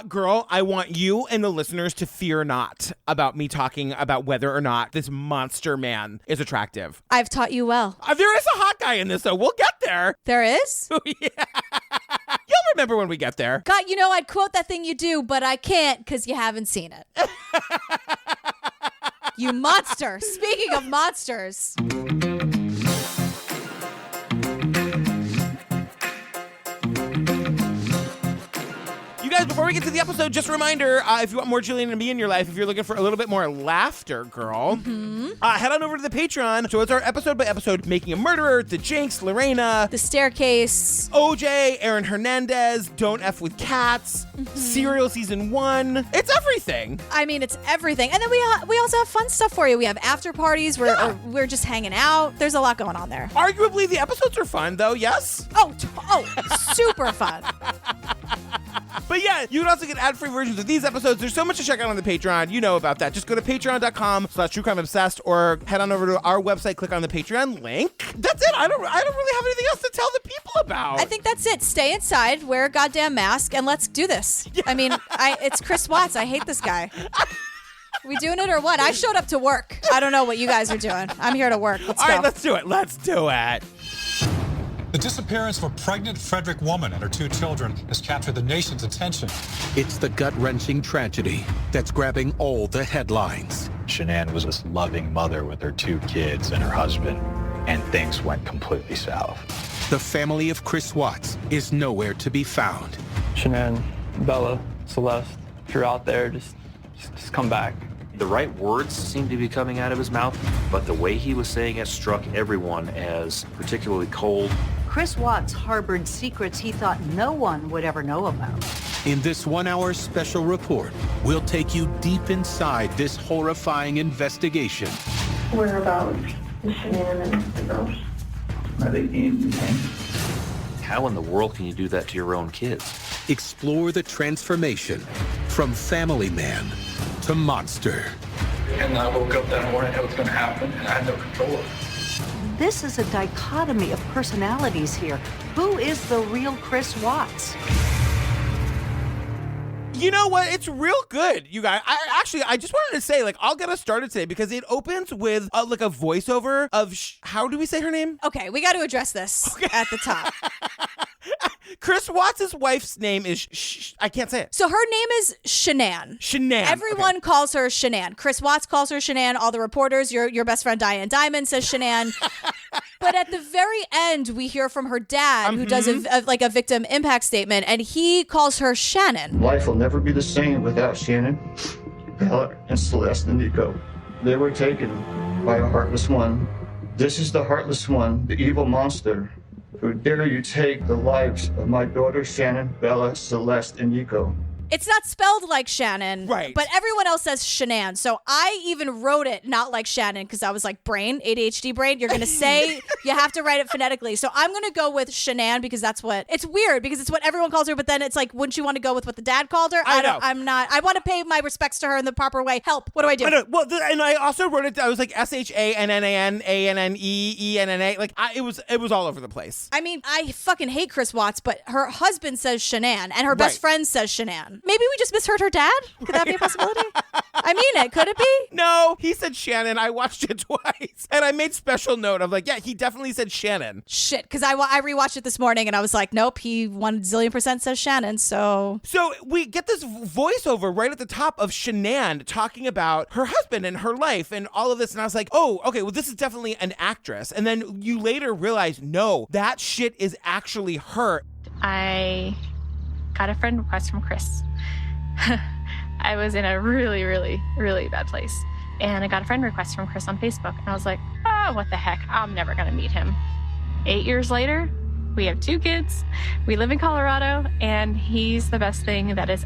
Girl, I want you and the listeners to fear not about me talking about whether or not this monster man is attractive. I've taught you well. There is a hot guy in this, though. We'll get there. There is? Yeah. You'll remember when we get there. God, I'd quote that thing you do, but I can't because you haven't seen it. You monster. Speaking of monsters. Guys, before we get to the episode, just a reminder, if you want more Jillian and me in your life, if you're looking for a little bit more laughter, girl, head on over to the Patreon. So it's our episode by episode Making a Murderer, The Jinx, Lorena, The Staircase, OJ, Aaron Hernandez, Don't F with Cats, Serial Season 1. It's everything. I mean, it's everything. And then we also have fun stuff for you. We have after parties. We're just hanging out. There's a lot going on there. Arguably, the episodes are fun, though, yes? Oh, super fun. But yeah, you can also get ad-free versions of these episodes. There's so much to check out on the Patreon. You know about that. Just go to patreon.com/truecrimeobsessed or head on over to our website, click on the Patreon link. That's it. I don't really have anything else to tell the people about. I think that's it. Stay inside, wear a goddamn mask, and let's do this. Yeah. I mean, it's Chris Watts. I hate this guy. We doing it or what? I showed up to work. I don't know what you guys are doing. I'm here to work. Let's go. All right, let's do it. Let's do it. The disappearance of a pregnant Frederick woman and her 2 children has captured the nation's attention. It's the gut-wrenching tragedy that's grabbing all the headlines. Shanann was this loving mother with her 2 kids and her husband, and things went completely south. The family of Chris Watts is nowhere to be found. Shanann, Bella, Celeste, if you're out there, just come back. The right words seemed to be coming out of his mouth, but the way he was saying it struck everyone as particularly cold. Chris Watts harbored secrets he thought no one would ever know about. In this 1-hour special report, we'll take you deep inside this horrifying investigation. Whereabouts is Shanann and the girls? Are they being detained? How in the world can you do that to your own kids? Explore the transformation from family man to monster. And I woke up that morning, I knew what was going to happen, and I had no control of it. This is a dichotomy of personalities here. Who is the real Chris Watts? You know what? It's real good, you guys. I just wanted to say, I'll get us started today because it opens with a voiceover of how do we say her name? Okay, we got to address this at the top. Chris Watts' wife's name is I can't say it. So her name is Shanann. Shanann. Everyone calls her Shanann. Chris Watts calls her Shanann. All the reporters, your best friend Diane Diamond says Shanann. But at the very end, we hear from her dad, who does a victim impact statement, and he calls her Shannon. Life will never be the same without Shannon, Bella, and Celeste and Nico. They were taken by a heartless one. This is the heartless one, the evil monster. Who dare you take the lives of my daughters, Shannon, Bella, Celeste, and Nico? It's not spelled like Shannon, right? But everyone else says Shanann. So I even wrote it not like Shannon because I was like, ADHD brain. You're going to say, you have to write it phonetically. So I'm going to go with Shanann because that's what, it's weird because it's what everyone calls her. But then it's like, wouldn't you want to go with what the dad called her? I want to pay my respects to her in the proper way. Help. What do I do? I know. Well, and I also wrote it, I was like SHANNAN, ANNE, ENNA. It was all over the place. I mean, I fucking hate Chris Watts, but her husband says Shanann and her best friend says Shanann. Maybe we just misheard her dad? Could that be a possibility? I mean it. Could it be? No, he said Shannon. I watched it twice. And I made special note. I'm like, yeah, he definitely said Shannon. Shit, because I rewatched it this morning and I was like, nope, he 1,000,000% says Shannon, so we get this voiceover right at the top of Shanann talking about her husband and her life and all of this. And I was like, oh, okay, well, this is definitely an actress. And then you later realize, no, that shit is actually her. I got a friend request from Chris. I was in a really, really, really bad place. And I got a friend request from Chris on Facebook. And I was like, oh, what the heck? I'm never going to meet him. 8 years later, we have 2 kids. We live in Colorado. And he's the best thing that has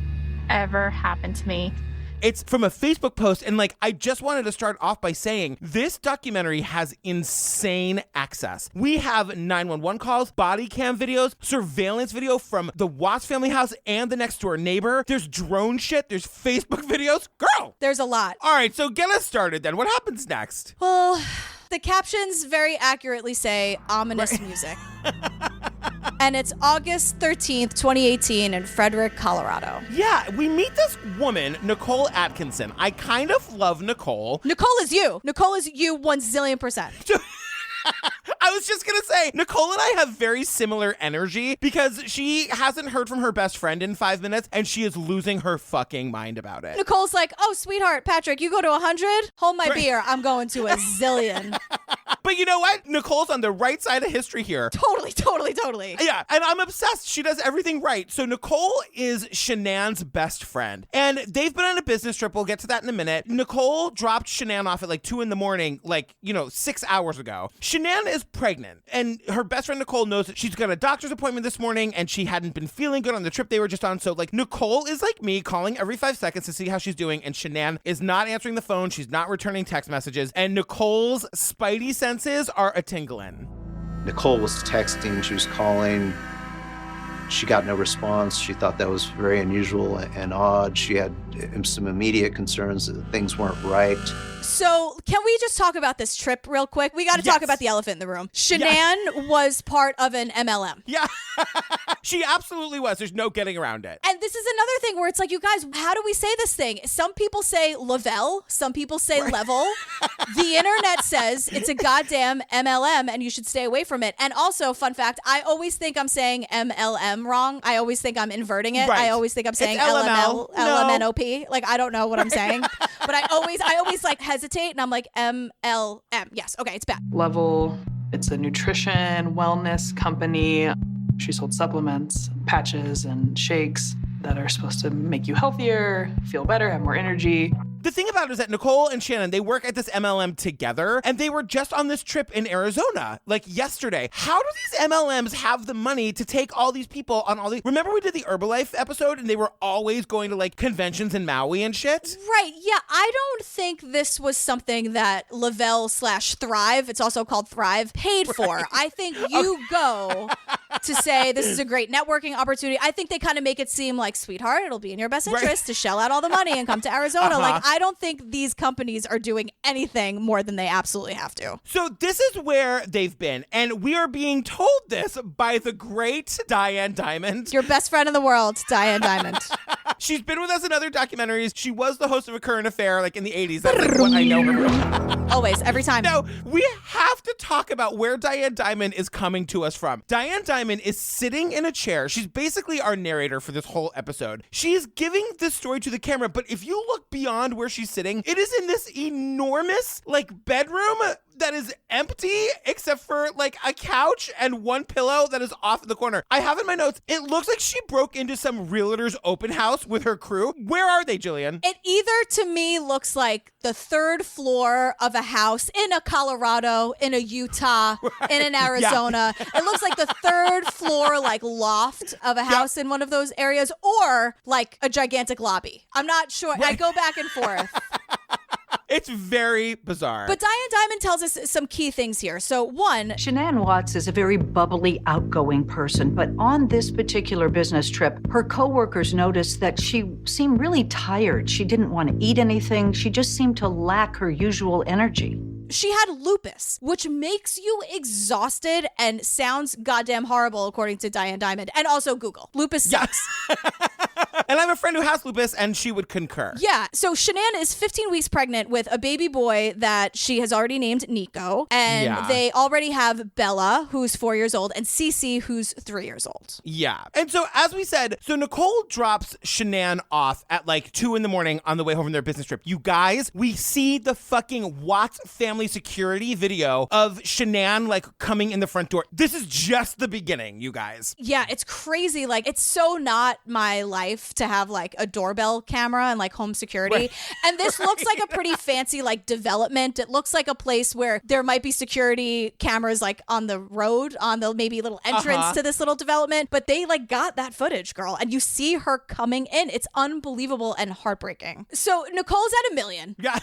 ever happened to me. It's from a Facebook post, and I just wanted to start off by saying this documentary has insane access. We have 911 calls, body cam videos, surveillance video from the Watts family house and the next door neighbor. There's drone shit. There's Facebook videos. Girl! There's a lot. All right, so get us started then. What happens next? Well, the captions very accurately say ominous music. And it's August 13th, 2018 in Frederick, Colorado. Yeah, we meet this woman, Nicole Atkinson. I kind of love Nicole. Nicole is you. Nicole is you 1,000,000,000%. I was just going to say, Nicole and I have very similar energy because she hasn't heard from her best friend in 5 minutes and she is losing her fucking mind about it. Nicole's like, oh, sweetheart, Patrick, you go to 100? Hold my beer. I'm going to a zillion. But you know what? Nicole's on the right side of history here. Totally. Yeah, and I'm obsessed. She does everything right. So Nicole is Shanann's best friend. And they've been on a business trip. We'll get to that in a minute. Nicole dropped Shanann off at like 2 a.m, 6 hours ago. Shanann is pregnant, and her best friend Nicole knows that she's got a doctor's appointment this morning, and she hadn't been feeling good on the trip they were just on. So, like, Nicole is like me, calling every 5 seconds to see how she's doing, and Shanann is not answering the phone. She's not returning text messages, and Nicole's spidey senses are a-tingling. Nicole was texting, she was calling. She got no response. She thought that was very unusual and odd. She had some immediate concerns that things weren't right. So can we just talk about this trip real quick? We got to talk about the elephant in the room. Shanann was part of an MLM. Yeah, she absolutely was. There's no getting around it. And this is another thing where it's like, you guys, how do we say this thing? Some people say Lavelle. Some people say level. The internet says it's a goddamn MLM and you should stay away from it. And also, fun fact, I always think I'm saying MLM wrong. I always think I'm inverting it. Right. I always think I'm saying It's LML. LMNOP. Like, I don't know what I'm saying. But I always like hesitate and I'm like MLM. Yes. Okay. It's bad. Level. It's a nutrition wellness company. She sold supplements, patches, and shakes that are supposed to make you healthier, feel better, have more energy. The thing about it is that Nicole and Shanann, they work at this MLM together, and they were just on this trip in Arizona, like yesterday. How do these MLMs have the money to take all these people on all these... Remember we did the Herbalife episode, and they were always going to, like, conventions in Maui and shit? Right. Yeah. I don't think this was something that Lavelle/Thrive, it's also called Thrive, paid for. Right. I think you go to say this is a great networking opportunity. I think they kind of make it seem like, sweetheart, it'll be in your best interest to shell out all the money and come to Arizona. Like, I don't think these companies are doing anything more than they absolutely have to. So this is where they've been, and we are being told this by the great Diane Diamond. Your best friend in the world, Diane Diamond. She's been with us in other documentaries. She was the host of A Current Affair, like in the 80s. That's like what I know her from. Always, every time. Now, we have to talk about where Diane Diamond is coming to us from. Diane Diamond is sitting in a chair. She's basically our narrator for this whole episode. She is giving this story to the camera, but if you look beyond where she's sitting, it is in this enormous, like, bedroom that is empty except for like a couch and one pillow that is off in the corner. I have in my notes, it looks like she broke into some realtor's open house with her crew. Where are they, Jillian? It either to me looks like the third floor of a house in a Colorado, in a Utah, in an Arizona. Yeah. It looks like the third floor like loft of a house in one of those areas, or like a gigantic lobby. I'm not sure. Right. I go back and forth. It's very bizarre. But Diane Diamond tells us some key things here. So one, Shanann Watts is a very bubbly, outgoing person, but on this particular business trip, her coworkers noticed that she seemed really tired. She didn't want to eat anything. She just seemed to lack her usual energy. She had lupus, which makes you exhausted and sounds goddamn horrible, according to Diane Diamond. And also Google. Lupus sucks. And I have a friend who has lupus, and she would concur. Yeah. So Shanann is 15 weeks pregnant with a baby boy that she has already named Nico. And they already have Bella, who's 4 years old, and Cece, who's 3 years old. Yeah. And so, as we said, so Nicole drops Shanann off at like 2 a.m. on the way home from their business trip. You guys, we see the fucking Watts family security video of Shanann like coming in the front door. This is just the beginning, you guys. Yeah, it's crazy. Like, it's so not my life to have like a doorbell camera and like home security. Right. And this looks like a pretty fancy like development. It looks like a place where there might be security cameras like on the road, on the maybe little entrance to this little development. But they like got that footage, girl. And you see her coming in. It's unbelievable and heartbreaking. So Nicole's at $1 million. Yeah.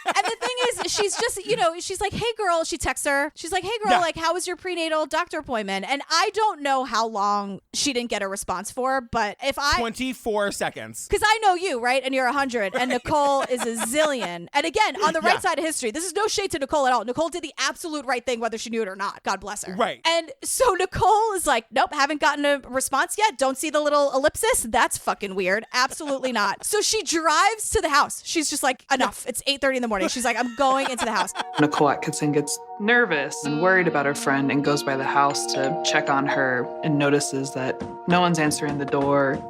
And the thing is, she's just, she's like, hey, girl. She texts her. She's like, hey, girl, like, how was your prenatal doctor appointment? And I don't know how long she didn't get a response for, but if 24 seconds. Because I know you, right? And you're 100, and Nicole is a zillion. And again, on the right side of history, this is no shade to Nicole at all. Nicole did the absolute right thing, whether she knew it or not. God bless her. Right. And so Nicole is like, nope, haven't gotten a response yet. Don't see the little ellipsis. That's fucking weird. Absolutely not. So she drives to the house. She's just like, enough. It's 8:30 in the morning. She's like, I'm going into the house. Nicole Atkinson gets nervous and worried about her friend and goes by the house to check on her and notices that no one's answering the door.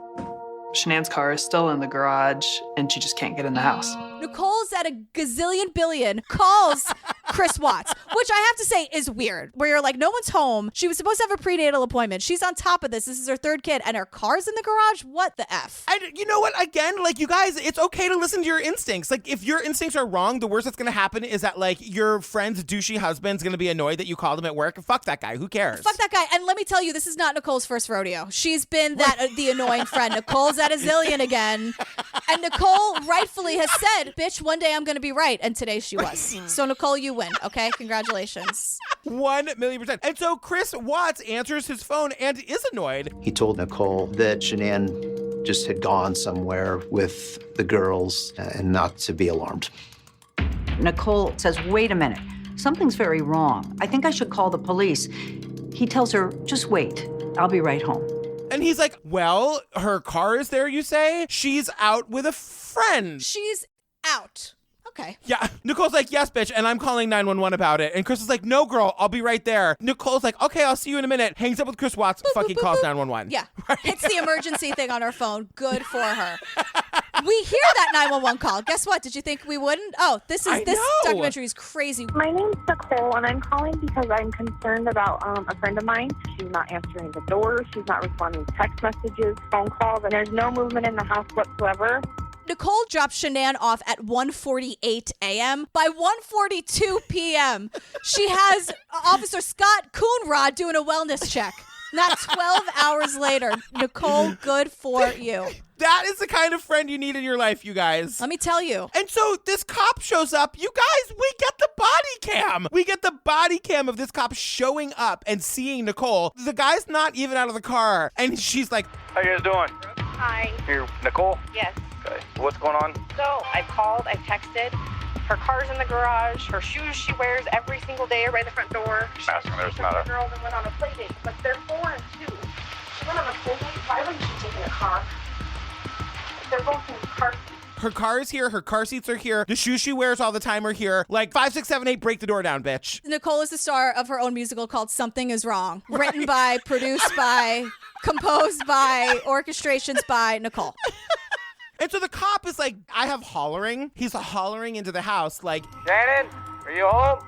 Shanann's car is still in the garage and she just can't get in the house. Nicole's at a gazillion billion, calls Chris Watts, which I have to say is weird, where you're like, no one's home. She was supposed to have a prenatal appointment. She's on top of this. This is her third kid and her car's in the garage. What the F? And you know what? Again, like, you guys, it's okay to listen to your instincts. Like, if your instincts are wrong, the worst that's going to happen is that, like, your friend's douchey husband's going to be annoyed that you called him at work. Fuck that guy. Who cares? Fuck that guy. And let me tell you, this is not Nicole's first rodeo. She's been the annoying friend. Nicole's at a zillion again. And Nicole rightfully has said, bitch, one day I'm going to be right. And today she was. So, Nicole, you win. Okay? Congratulations. 1,000,000%. And so Chris Watts answers his phone and is annoyed. He told Nicole that Shanann just had gone somewhere with the girls and not to be alarmed. Nicole says, wait a minute. Something's very wrong. I think I should call the police. He tells her, just wait. I'll be right home. And he's like, well, her car is there, you say? She's out with a friend. She's out. Okay. Yeah. Nicole's like, yes, bitch. And I'm calling 911 about it. And Chris is like, no, girl, I'll be right there. Nicole's like, okay, I'll see you in a minute. Hangs up with Chris Watts, fucking calls 911. Yeah. Right? Hits the emergency thing on her phone. Good for her. We hear that 911 call. Guess what? Did you think we wouldn't? Oh, this documentary is crazy. My name's Nicole, and I'm calling because I'm concerned about a friend of mine. She's not answering the door. She's not responding to text messages, phone calls, and there's no movement in the house whatsoever. Nicole dropped Shanann off at 1:48 a.m. By 1:42 p.m., she has Officer Scott Coonrod doing a wellness check. Not 12 hours later. Nicole, good for you. That is the kind of friend you need in your life, you guys. Let me tell you. And so this cop shows up. You guys, we get the body cam. We get the body cam of this cop showing up and seeing Nicole. The guy's not even out of the car. And she's like, how you guys doing? Hi. Here, Nicole? Yes. Okay. What's going on? So I called, I texted. Her car's in the garage. Her shoes she wears every single day are by the front door. She took the girls and went on a play date, but they're 4 and 2. She went on a play date. Why wouldn't she take a car? They're both in the car seat. Her car is here. Her car seats are here. The shoes she wears all the time are here. Like 5, 6, 7, 8, break the door down, bitch. Nicole is the star of her own musical called Something Is Wrong. Right. Written by, produced by, composed by, orchestrations by Nicole. And so the cop is like, I have hollering. He's hollering into the house like, Shanann, are you home?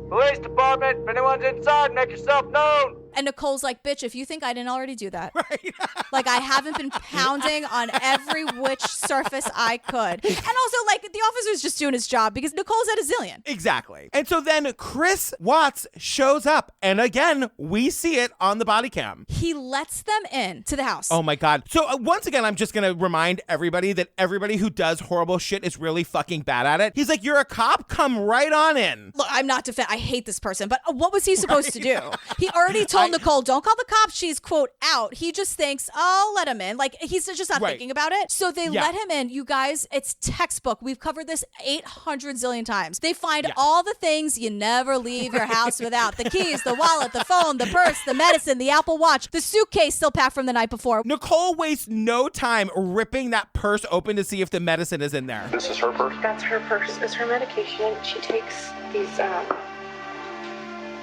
Police department, if anyone's inside, make yourself known. And Nicole's like, bitch, if you think I didn't already do that. Right. Like, I haven't been pounding on every which surface I could. And also, like, the officer's just doing his job because Nicole's at a zillion. Exactly. And so then Chris Watts shows up. And again, we see it on the body cam. He lets them in to the house. Oh, my God. So once again, I'm just going to remind everybody that everybody who does horrible shit is really fucking bad at it. He's like, you're a cop? Come right on in. Look, I'm not I hate this person, but what was he supposed to do? He already told Nicole, don't call the cops. She's, quote, out. He just thinks, oh, let him in. Like, he's just not thinking about it. So they let him in. You guys, it's textbook. We've covered this 800 zillion times. They find all the things you never leave your house without. The keys, the wallet, the phone, the purse, the medicine, the Apple Watch, the suitcase still packed from the night before. Nicole wastes no time ripping that purse open to see if the medicine is in there. This is her purse? That's her purse. It's her medication. She takes these,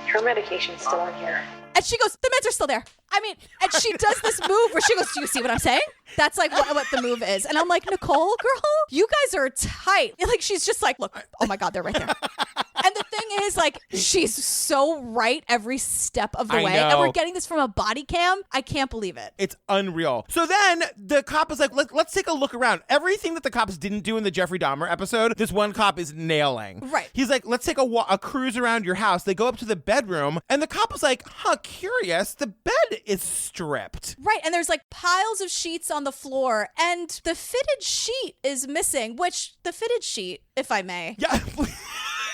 her medication's still in here. And she goes, the meds are still there. I mean, and she does this move where she goes, do you see what I'm saying? That's like what the move is. And I'm like, Nicole, girl, you guys are tight. Like, she's just like, look, oh my God, they're right there. And the thing is, like, she's so right every step of the I way. know. And we're getting this from a body cam. I can't believe it. It's unreal. So then the cop is like, let's take a look around. Everything that the cops didn't do in the Jeffrey Dahmer episode, this one cop is nailing. Right. He's like, let's take a cruise around your house. They go up to the bedroom, and the cop is like, curious. The bed is stripped. Right, and there's like piles of sheets on the floor, and the fitted sheet is missing, which the fitted sheet, if I may. Yeah.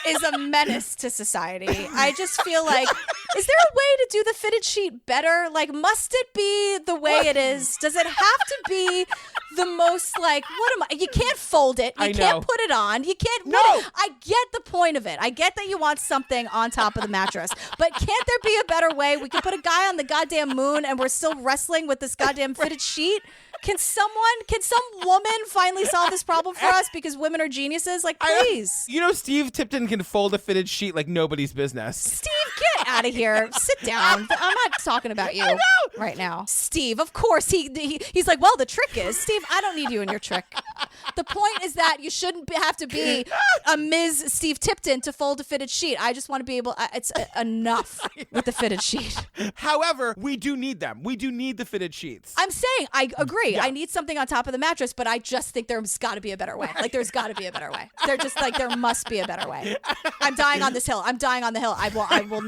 Is a menace to society. I just feel like, is there a way to do the fitted sheet better? Like, must it be the way it is? Does it have to be the most, like, you can't fold it. You can't put it on. You can't. No. I get the point of it. I get that you want something on top of the mattress. But can't there be a better way? We can put a guy on the goddamn moon and we're still wrestling with this goddamn fitted sheet. Can some woman finally solve this problem for us because women are geniuses? Like, please. Steve Tipton can fold a fitted sheet like nobody's business. Steve, get out of here. Sit down. I'm not talking about you right now. Steve, of course, he's like, well, the trick is, Steve, I don't need you in your trick. The point is that you shouldn't have to be a Ms. Steve Tipton to fold a fitted sheet. I just want to be able, it's enough with the fitted sheet. However, we do need them. We do need the fitted sheets. I'm saying, I agree. Yeah. I need something on top of the mattress, but I just think there's got to be a better way. Like, there's got to be a better way. They're just like, there must be a better way. I'm dying on this hill. I'm dying on the hill. I will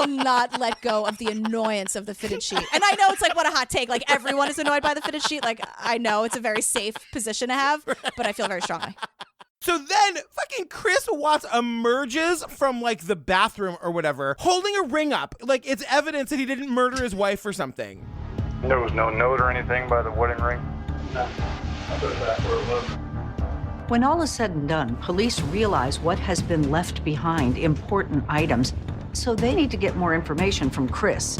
not let go of the annoyance of the fitted sheet. And I know it's like, what a hot take. Like, everyone is annoyed by the fitted sheet. Like, I know it's a very safe position to have, but I feel very strongly. So then fucking Chris Watts emerges from like the bathroom or whatever, holding a ring up. Like, it's evidence that he didn't murder his wife or something. There was no note or anything by the wedding ring? No. I put it back where it was. When all is said and done, police realize what has been left behind, important items. So they need to get more information from Chris.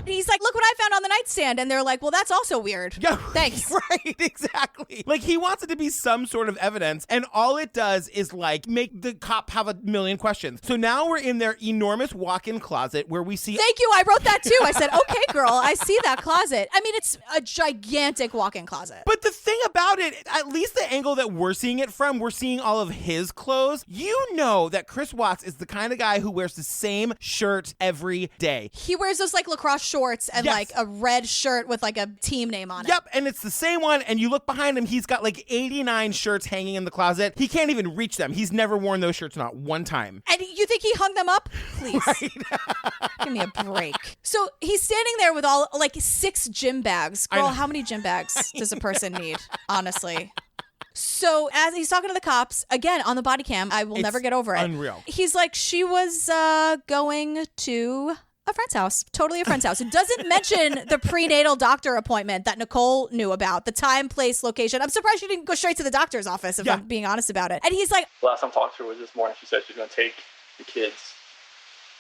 He's like, look what I found on the nightstand. And they're like, well, that's also weird. Yeah, thanks. Right, exactly. Like, he wants it to be some sort of evidence, and all it does is, like, make the cop have a million questions. So now we're in their enormous walk-in closet where we see... Thank you. I wrote that, too. I said, okay, girl, I see that closet. I mean, it's a gigantic walk-in closet. But the thing about it, at least the angle that we're seeing it from, we're seeing all of his clothes. You know that Chris Watts is the kind of guy who wears the same shirt every day. He wears those, like, lacrosse shorts and like a red shirt with like a team name on it. Yep, and it's the same one, and you look behind him, he's got like 89 shirts hanging in the closet. He can't even reach them. He's never worn those shirts, not one time. And you think he hung them up? Please. Right. Give me a break. So he's standing there with all like 6 gym bags. Girl, how many gym bags does a person need, honestly? So as he's talking to the cops, again, on the body cam, I will never get over it. Unreal. He's like, she was going to... a friend's house. Totally a friend's house. It doesn't mention the prenatal doctor appointment that Nicole knew about. The time, place, location. I'm surprised she didn't go straight to the doctor's office, if I'm being honest about it. And he's like... Last time I talked to her was this morning. She said she was going to take the kids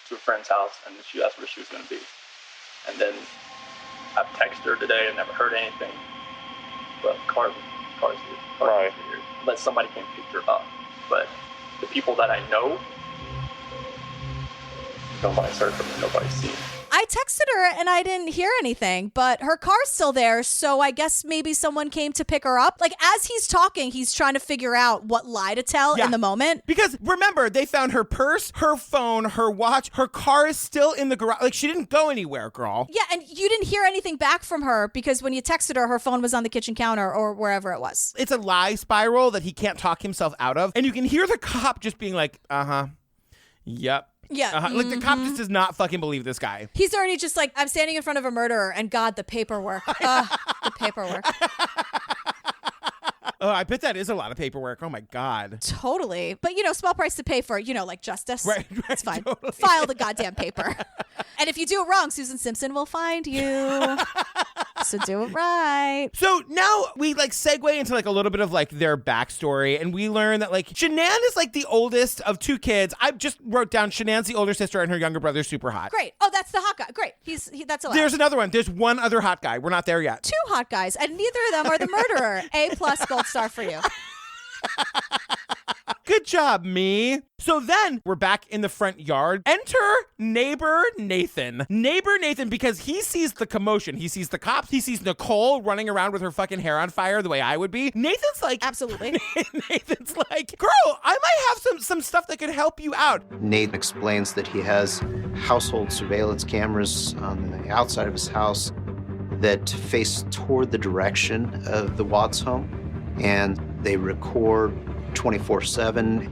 to a friend's house, and that's where she was going to be. And then I've texted her today and never heard anything. But cars right. Weird. Unless somebody came pick her up. But the people that I know... nobody's heard from her, nobody's seen her. I texted her and I didn't hear anything, but her car's still there, so I guess maybe someone came to pick her up. Like, as he's talking, he's trying to figure out what lie to tell in the moment. Because remember, they found her purse, her phone, her watch, her car is still in the garage. Like, she didn't go anywhere, girl. Yeah, and you didn't hear anything back from her because when you texted her, her phone was on the kitchen counter or wherever it was. It's a lie spiral that he can't talk himself out of. And you can hear the cop just being like, yep. Yeah. Like, the cop just does not fucking believe this guy. He's already just like, I'm standing in front of a murderer, and God, the paperwork. The paperwork. Oh, I bet that is a lot of paperwork. Oh, my God. Totally. But, small price to pay for, like justice. Right. It's fine. Totally. File the goddamn paper. And if you do it wrong, Susan Simpson will find you. So do it right. So now we segue into a little bit of their backstory, and we learn that Shanann is the oldest of 2 kids. I just wrote down Shanann's the older sister and her younger brother's super hot. Great. Oh, that's the hot guy. Great. That's allowed. There's another one. There's one other hot guy. We're not there yet. 2 hot guys, and neither of them are the murderer. A+ gold star for you. Good job, me. So then we're back in the front yard. Enter neighbor Nathan. Neighbor Nathan, because he sees the commotion. He sees the cops. He sees Nicole running around with her fucking hair on fire the way I would be. Nathan's like, absolutely. Nathan's like, girl, I might have some stuff that could help you out. Nathan explains that he has household surveillance cameras on the outside of his house that face toward the direction of the Watts home, and they record 24/7.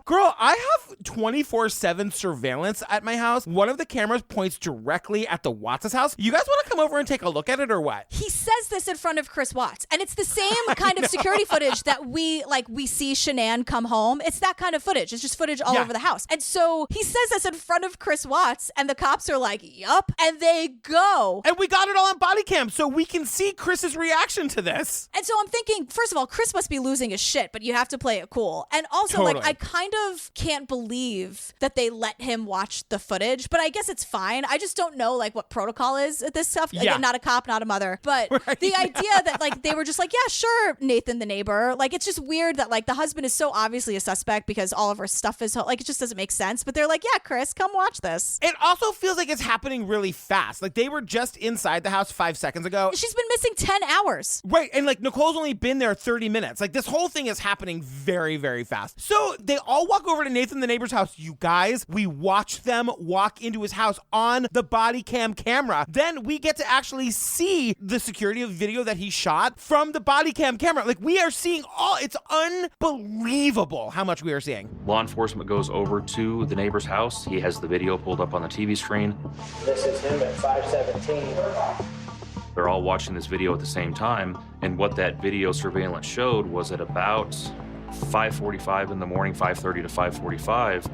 Girl, I have 24/7 surveillance at my house. One of the cameras points directly at the Watts' house. You guys want to come over and take a look at it or what? He says this in front of Chris Watts, and it's the same kind of security footage that we see Shanann come home. It's that kind of footage. It's just footage all over the house. And so he says this in front of Chris Watts, and the cops are like, yup, and they go. And we got it all on body cam, so we can see Chris's reaction to this. And so I'm thinking, first of all, Chris must be losing his shit, but you have to play it cool. And also, Totally. like, I kind of can't believe that they let him watch the footage, but I guess it's fine. I just don't know, like, what protocol is at this stuff. Yeah. Again, not a cop, not a mother. But the idea that, like, they were just like, yeah, sure, Nathan the neighbor. Like, it's just weird that, like, the husband is so obviously a suspect because all of her stuff is, like, it just doesn't make sense. But they're like, yeah, Chris, come watch this. It also feels like it's happening really fast. Like, they were just inside the house 5 seconds ago. She's been missing 10 hours. Right, and, like, Nicole's only been there 30 minutes. Like, this whole thing is happening very, very fast. So they all walk over to Nathan the neighbor's house. You guys, we watch them walk into his house on the body cam camera. Then we get to actually see the security video that he shot from the body cam camera. Like, we are seeing it's unbelievable how much we are seeing. Law enforcement goes over to the neighbor's house. He has the video pulled up on the TV screen. This is him at 517. They're all watching this video at the same time, and what that video surveillance showed was at about 5:45 in the morning, 5:30 to 5:45,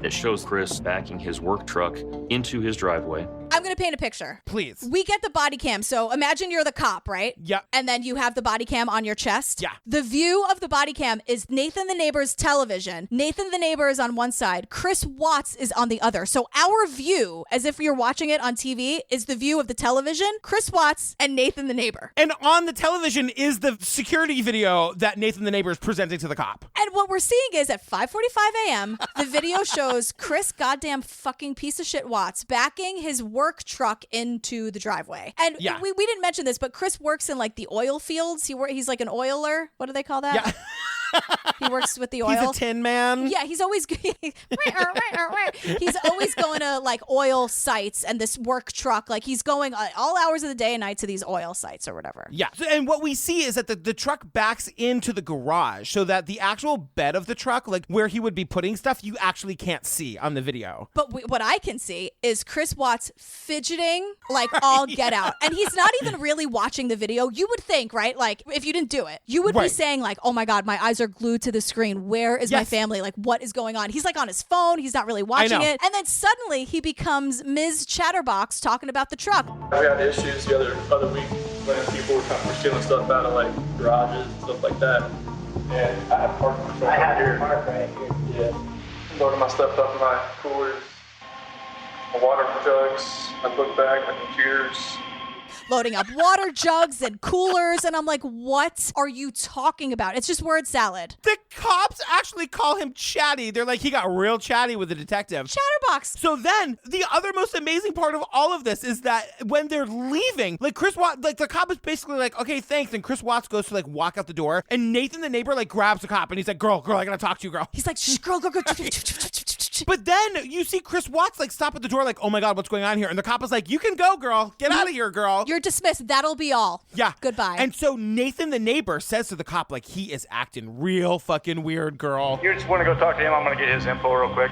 it shows Chris backing his work truck into his driveway. I'm going to paint a picture. Please. We get the body cam. So imagine you're the cop, right? Yeah. And then you have the body cam on your chest. Yeah. The view of the body cam is Nathan the neighbor's television. Nathan the neighbor is on one side. Chris Watts is on the other. So our view, as if you're watching it on TV, is the view of the television, Chris Watts, and Nathan the neighbor. And on the television is the security video that Nathan the neighbor is presenting to the cop. And what we're seeing is at 5:45 a.m., the video shows Chris goddamn fucking piece of shit Watts backing his work truck into the driveway. And we didn't mention this, but Chris works in like the oil fields. He's like an oiler. What do they call that? Yeah. He works with the oil. He's a tin man. Yeah, he's always he's always going to like oil sites, and this work truck, like he's going all hours of the day and night to these oil sites or whatever. Yeah. And what we see is that the truck backs into the garage so that the actual bed of the truck, like where he would be putting stuff, you actually can't see on the video. But what I can see is Chris Watts fidgeting like all get out. And he's not even really watching the video. You would think, right? Like if you didn't do it, you would be saying like, oh my God, my eyes are glued to the screen. Where is my family? Like, what is going on? He's like on his phone. He's not really watching it. And then suddenly he becomes Ms. Chatterbox talking about the truck. We had issues the other week when people were stealing stuff out of like garages and stuff like that. And I had park control. I had your park right here. Yeah. Loading my stuff up in my coolers, my water jugs, my book bag, my computers. Loading up water jugs and coolers, and I'm like, what are you talking about? It's just word salad. The cops actually call him chatty. They're like, he got real chatty with the detective. Chatterbox. So then, the other most amazing part of all of this is that when they're leaving, like Chris Watts, like the cop is basically like, okay, thanks, and Chris Watts goes to like walk out the door, and Nathan the neighbor like grabs the cop, and he's like, girl, I gotta talk to you, girl. He's like, shh, girl. But then you see Chris Watts like stop at the door like, oh my God, what's going on here? And the cop is like, you can go, girl. Get out of here, girl. You're dismissed. That'll be all. Yeah. Goodbye. And so Nathan the neighbor says to the cop, like, he is acting real fucking weird, girl. You just want to go talk to him? I'm going to get his info real quick.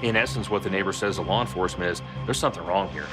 In essence, what the neighbor says to law enforcement is, there's something wrong here.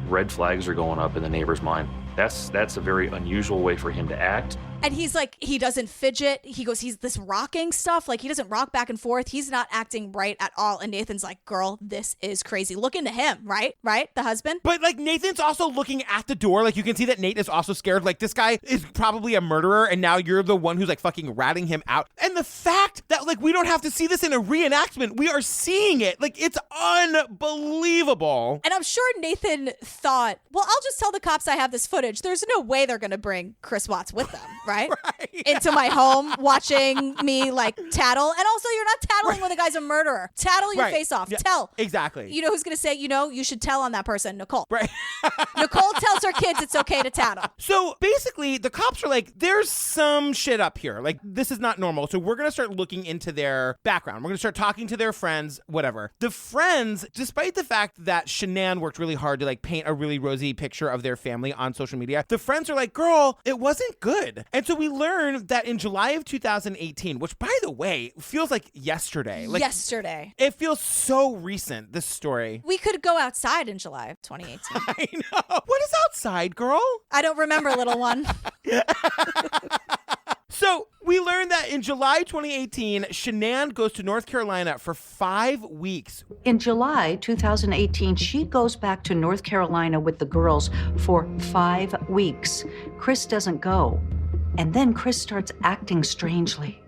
Red flags are going up in the neighbor's mind. That's a very unusual way for him to act. And he's like, he doesn't fidget. He's this rocking stuff. Like, he doesn't rock back and forth. He's not acting right at all. And Nathan's like, girl, this is crazy. Look into him, right? Right? The husband. But like, Nathan's also looking at the door. Like, you can see that Nate is also scared. Like, this guy is probably a murderer. And now you're the one who's like fucking ratting him out. And the fact that like, we don't have to see this in a reenactment. We are seeing it. Like, it's unbelievable. And I'm sure Nathan thought, well, I'll just tell the cops I have this footage. There's no way they're going to bring Chris Watts with them, right? right? Into my home, watching me like tattle. And also, you're not tattling when the guy's a murderer. Tattle your face off. Yeah, Tell. Exactly. You know who's going to say, you should tell on that person? Nicole. Right. Nicole tells her kids it's okay to tattle. So basically, the cops are like, there's some shit up here. Like, this is not normal. So we're going to start looking into their background. We're going to start talking to their friends, whatever. The friends, despite the fact that Shanann worked really hard to like paint a really rosy picture of their family on social media, the friends are like, girl, it wasn't good. And so we learned that in July of 2018, which by the way, feels like yesterday. Like, yesterday. It feels so recent, this story. We could go outside in July of 2018. I know. What is outside, girl? I don't remember, little one. So we learned that in July 2018, Shanann goes to North Carolina for 5 weeks. In July 2018, she goes back to North Carolina with the girls for 5 weeks. Chris doesn't go. And then Chris starts acting strangely.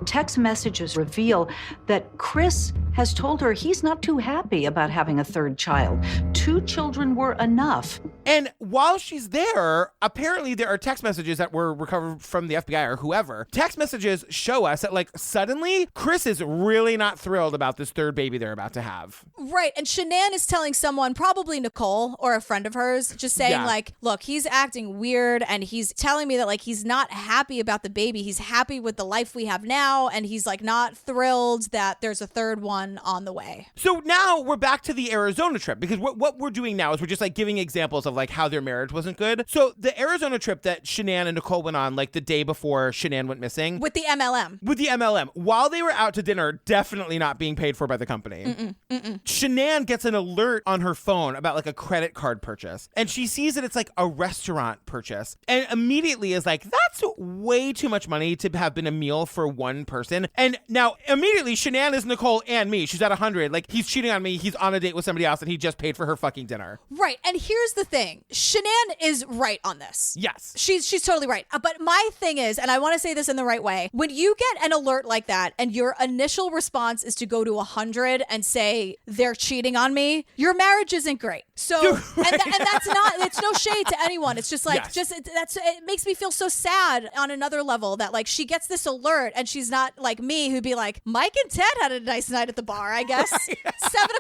Text messages reveal that Chris has told her he's not too happy about having a third child. 2 children were enough. And while she's there, apparently there are text messages that were recovered from the FBI or whoever. Text messages show us that, like, suddenly Chris is really not thrilled about this third baby they're about to have. Right. And Shanann is telling someone, probably Nicole or a friend of hers, just saying, like, look, he's acting weird and he's telling me that, like, he's not happy about the baby. He's happy with the life we have now. And he's, like, not thrilled that there's a third one on the way. So now we're back to the Arizona trip, because what we're doing now is we're just like giving examples of like how their marriage wasn't good. So the Arizona trip that Shanann and Nicole went on like the day before Shanann went missing. With the MLM. While they were out to dinner, definitely not being paid for by the company. Shanann gets an alert on her phone about like a credit card purchase. And she sees that it's like a restaurant purchase. And immediately is like, that's way too much money to have been a meal for one person. And now immediately Shanann is Nicole and me. She's at 100. Like, he's cheating on me. He's on a date with somebody else and he just paid for her fucking dinner. Right. And here's the thing. Shanann is right on this. Yes. She's totally right. But my thing is, and I want to say this in the right way, when you get an alert like that and your initial response is to go to 100 and say they're cheating on me, your marriage isn't great. So, right. and that's not, it's no shade to anyone. It's just like, it makes me feel so sad on another level that like she gets this alert and she's not like me who'd be like, Mike and Ted had a nice night at the bar, I guess. 7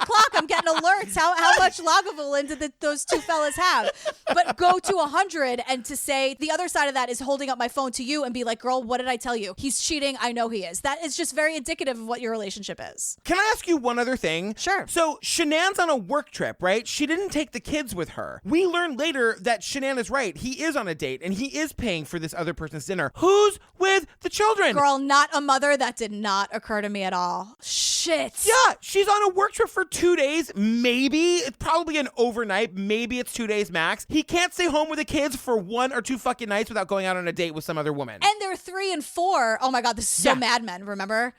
o'clock, I'm getting alerts. How much Lagavulin did those two fellas have? But go to 100 and to say the other side of that is holding up my phone to you and be like, girl, what did I tell you? He's cheating. I know he is. That is just very indicative of what your relationship is. Can I ask you one other thing? Sure. So Shanann's on a work trip, right? She didn't take the kids with her. We learn later that Shanann is right. He is on a date and he is paying for this other person's dinner. Who's with the children? Girl, not a mother. That did not occur to me at all. Shit. Yeah, she's on a work trip for 2 days. Maybe it's probably an overnight. Maybe it's 2 days max. He can't stay home with the kids for 1 or 2 fucking nights without going out on a date with some other woman. And they're 3 and 4. Oh my God, this is so Mad Men, remember?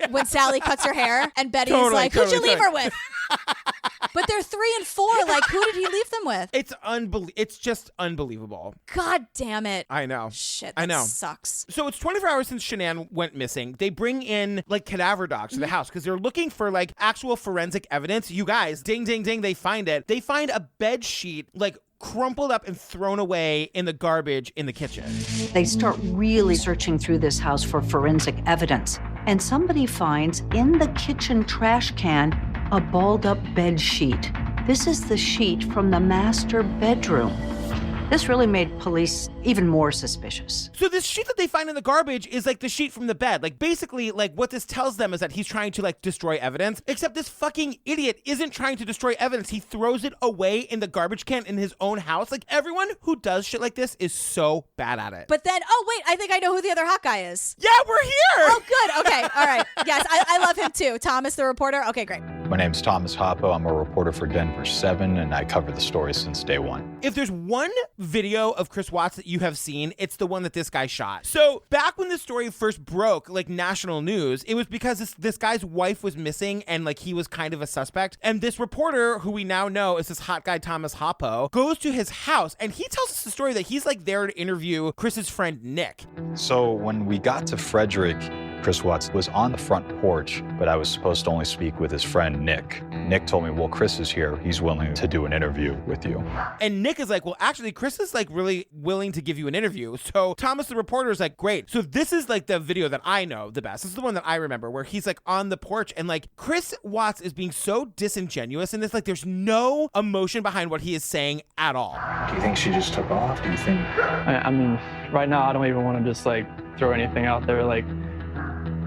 When Sally cuts her hair and Betty's like, who'd you leave her with? But they're 3 and 4. Like, who did he leave them with? It's just unbelievable. God damn it. I know. Shit, I know. Sucks. So it's 24 hours since Shanann went missing. They bring in like cadaver dogs to the house because they're looking for like actual forensic evidence. You guys, ding, ding, ding, they find it. They find a bed sheet like crumpled up and thrown away in the garbage in the kitchen. They start really searching through this house for forensic evidence, and somebody finds in the kitchen trash can a balled up bed sheet. This is the sheet from the master bedroom. This really made police even more suspicious. So this sheet that they find in the garbage is like the sheet from the bed. Like basically like what this tells them is that he's trying to like destroy evidence, except this fucking idiot isn't trying to destroy evidence. He throws it away in the garbage can in his own house. Like everyone who does shit like this is so bad at it. But then, oh wait, I think I know who the other hot guy is. Yeah, we're here. Oh good, okay, all right. Yes, I love him too. Thomas the reporter, okay, great. My name's Thomas Hoppo. I'm a reporter for Denver 7, and I cover the story since day one. If there's one video of Chris Watts that you have seen, it's the one that this guy shot. So back when this story first broke, like national news, it was because this guy's wife was missing and like he was kind of a suspect. And this reporter, who we now know is this hot guy, Thomas Hoppo, goes to his house and he tells us the story that he's like there to interview Chris's friend, Nick. So when we got to Frederick, Chris Watts was on the front porch, but I was supposed to only speak with his friend, Nick. Nick told me, well, Chris is here. He's willing to do an interview with you. And Nick is like, well, actually, Chris is like really willing to give you an interview. So Thomas, the reporter, is like, great. So this is like the video that I know the best. This is the one that I remember where he's like on the porch and like Chris Watts is being so disingenuous in this. Like there's no emotion behind what he is saying at all. Do you think she just took off? Do you think? I mean, right now, I don't even want to just like throw anything out there. Like,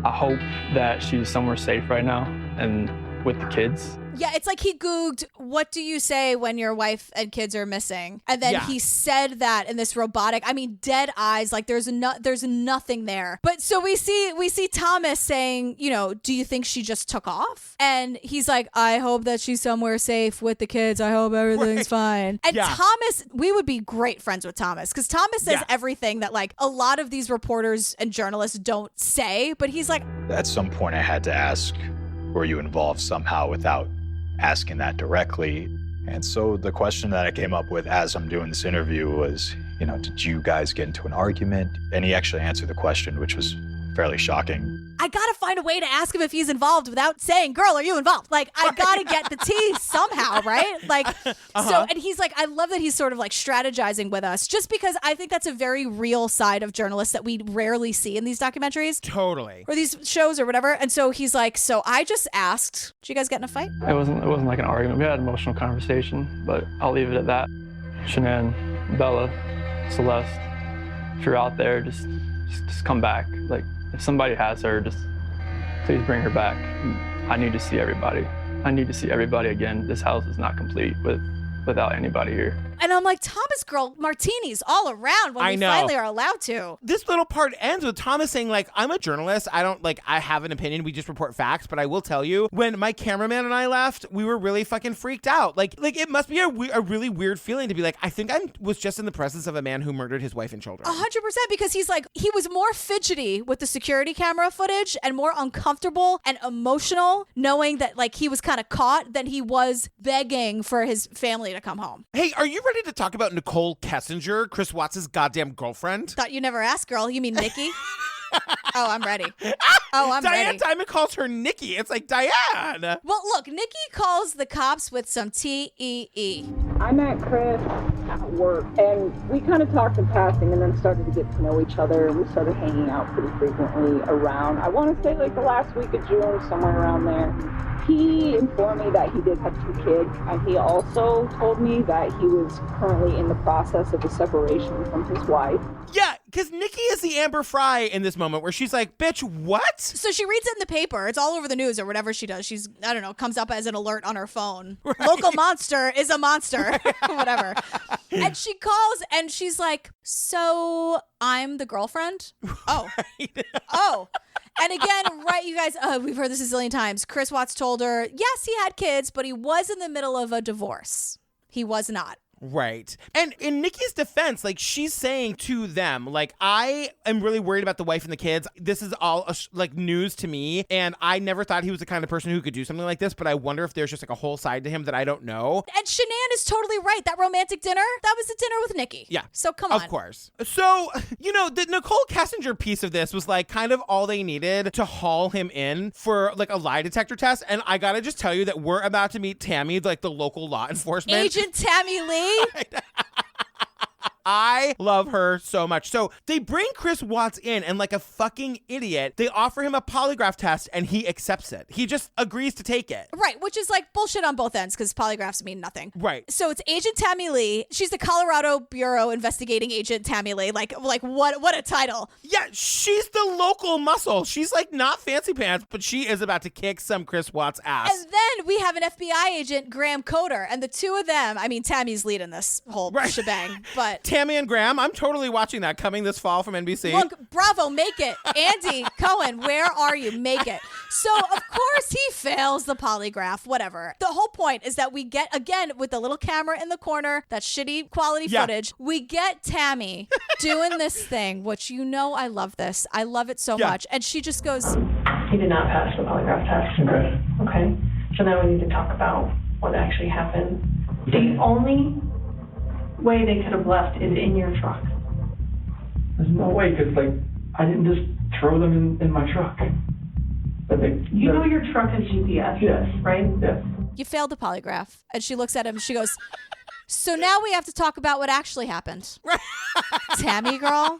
I hope that she's somewhere safe right now and with the kids. Yeah, it's like he Googled, what do you say when your wife and kids are missing? And then he said that in this robotic, I mean, dead eyes, like there's nothing there. But so we see Thomas saying, you know, do you think she just took off? And he's like, I hope that she's somewhere safe with the kids. I hope everything's fine. And Thomas, we would be great friends with Thomas because Thomas says everything that like a lot of these reporters and journalists don't say, but he's like, at some point I had to ask, were you involved somehow without asking that directly? And so the question that I came up with as I'm doing this interview was, you know, did you guys get into an argument? And he actually answered the question, which was fairly shocking. I gotta find a way to ask him if he's involved without saying, girl, are you involved? Like, I gotta get the tea somehow, right? Like, so, and he's like, I love that he's sort of like strategizing with us just because I think that's a very real side of journalists that we rarely see in these documentaries. Totally. Or these shows or whatever. And so he's like, so I just asked, did you guys get in a fight? It wasn't like an argument. We had an emotional conversation, but I'll leave it at that. Shanann, Bella, Celeste, if you're out there, just come back. Like, if somebody has her, just please bring her back. I need to see everybody. I need to see everybody again. This house is not complete without anybody here. And I'm like, Thomas, girl, martinis all around when we finally are allowed to. This little part ends with Thomas saying, like, I'm a journalist. I have an opinion. We just report facts. But I will tell you, when my cameraman and I left, we were really fucking freaked out. Like it must be a really weird feeling to be like, I think I was just in the presence of a man who murdered his wife and children. 100%, because he's like, he was more fidgety with the security camera footage and more uncomfortable and emotional knowing that like he was kind of caught than he was begging for his family to come home. Hey, are you ready to talk about Nicole Kessinger, Chris Watts' goddamn girlfriend? Thought you never asked, girl. You mean Nikki? Oh, I'm ready. I'm Diane ready. Diamond calls her Nikki. It's like, Diane. Well, look, Nikki calls the cops with some TEE. I met Chris at work, and we kind of talked in passing and then started to get to know each other. We started hanging out pretty frequently around, I want to say like the last week of June, somewhere around there. He informed me that he did have 2 kids, and he also told me that he was currently in the process of a separation from his wife. Yeah, because Nikki is the Amber Fry in this moment where she's like, bitch, what? So she reads it in the paper. It's all over the news or whatever she does. She's, I don't know, comes up as an alert on her phone. Right. Local monster is a monster. Whatever. And she calls and she's like, so I'm the girlfriend? Oh. Right. Oh. And again, right, you guys, we've heard this a zillion times. Chris Watts told her, yes, he had kids, but he was in the middle of a divorce. He was not. Right. And in Nikki's defense, like she's saying to them, like, I am really worried about the wife and the kids. This is all like news to me. And I never thought he was the kind of person who could do something like this. But I wonder if there's just like a whole side to him that I don't know. And Shanann is totally right. That romantic dinner, that was the dinner with Nikki. Yeah. So come on. Of course. So, you know, the Nicole Kessinger piece of this was like kind of all they needed to haul him in for like a lie detector test. And I got to just tell you that we're about to meet Tammy, like the local law enforcement. Agent Tammy Lee. I love her so much. So they bring Chris Watts in and like a fucking idiot, they offer him a polygraph test and he accepts it. He just agrees to take it. Right, which is like bullshit on both ends because polygraphs mean nothing. Right. So it's Agent Tammy Lee. She's the Colorado Bureau Investigating Agent Tammy Lee. Like what a title. Yeah, she's the local muscle. She's like not fancy pants, but she is about to kick some Chris Watts ass. And then we have an FBI agent, Graham Coder, and the two of them, I mean, Tammy's leading this whole shebang, but Tammy and Graham, I'm totally watching that coming this fall from NBC. Look, bravo, make it. Andy Cohen, where are you? Make it. So, of course, he fails the polygraph, whatever. The whole point is that we get, again, with the little camera in the corner, that shitty quality footage, we get Tammy doing this thing, which you know I love this. I love it so much. And she just goes, He did not pass the polygraph test. Okay. So now we need to talk about what actually happened. The only way they could have left is in your truck. There's no way, because, like, I didn't just throw them in my truck. But You know your truck has GPS, yes, right? Yes. You failed the polygraph. And she looks at him. She goes, so now we have to talk about what actually happened. Tammy, girl.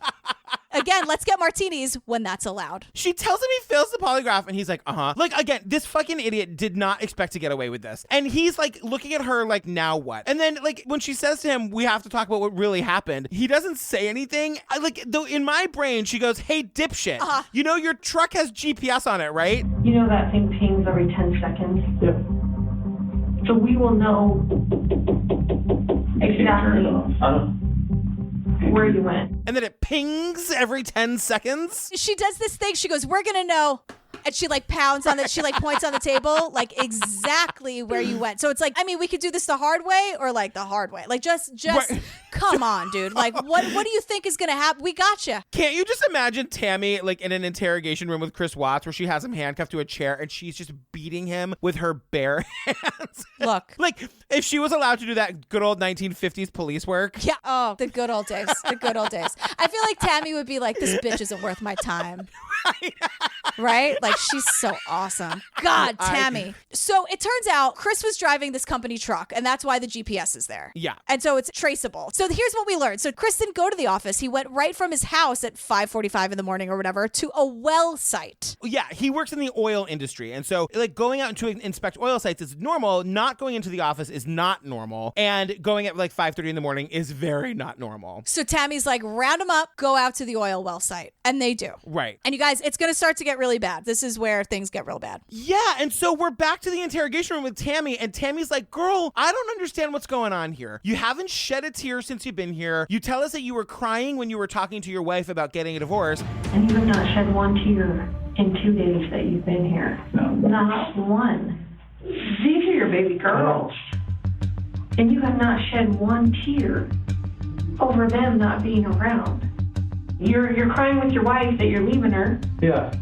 Again, let's get martinis when that's allowed. She tells him he fails the polygraph and he's like, uh-huh. Like, again, this fucking idiot did not expect to get away with this. And he's like looking at her like, now what? And then like when she says to him, we have to talk about what really happened, he doesn't say anything. Like, though in my brain, she goes, hey, dipshit. You know your truck has GPS on it, right? You know that thing pings every 10 seconds? Yep. So we will know exactly where you went. And then it pings every 10 seconds. She does this thing. She goes, we're going to know. And she like pounds on it. She like points on the table, like exactly where you went. So it's like, I mean, we could do this the hard way or like the hard way. Like just come on, dude. Like what do you think is going to happen? We got you. Can't you just imagine Tammy like in an interrogation room with Chris Watts where she has him handcuffed to a chair and she's just beating him with her bare hands? Look. Like if she was allowed to do that good old 1950s police work. Yeah. Oh, the good old days. The good old days. I feel like Tammy would be like, this bitch isn't worth my time. Right? Like she's so awesome. God, Tammy. So it turns out Chris was driving this company truck and that's why the GPS is there. Yeah. And so it's traceable. So here's what we learned. So Chris didn't go to the office. He went right from his house at 5:45 in the morning or whatever to a well site. Yeah, he works in the oil industry. And so like going out to inspect oil sites is normal. Not going into the office is not normal. And going at like 5:30 in the morning is very not normal. So Tammy's like, round them up, go out to the oil well site. And they do. Right. And you guys, it's going to start to get really bad. This is where things get real bad. Yeah, and so we're back to the interrogation room with Tammy, and Tammy's like, girl, I don't understand what's going on here. You haven't shed a tear since you've been here. You tell us that you were crying when you were talking to your wife about getting a divorce. And you have not shed one tear in 2 days that you've been here. No. Not one. These are your baby girls. And you have not shed one tear over them not being around. You're crying with your wife that you're leaving her. Yeah.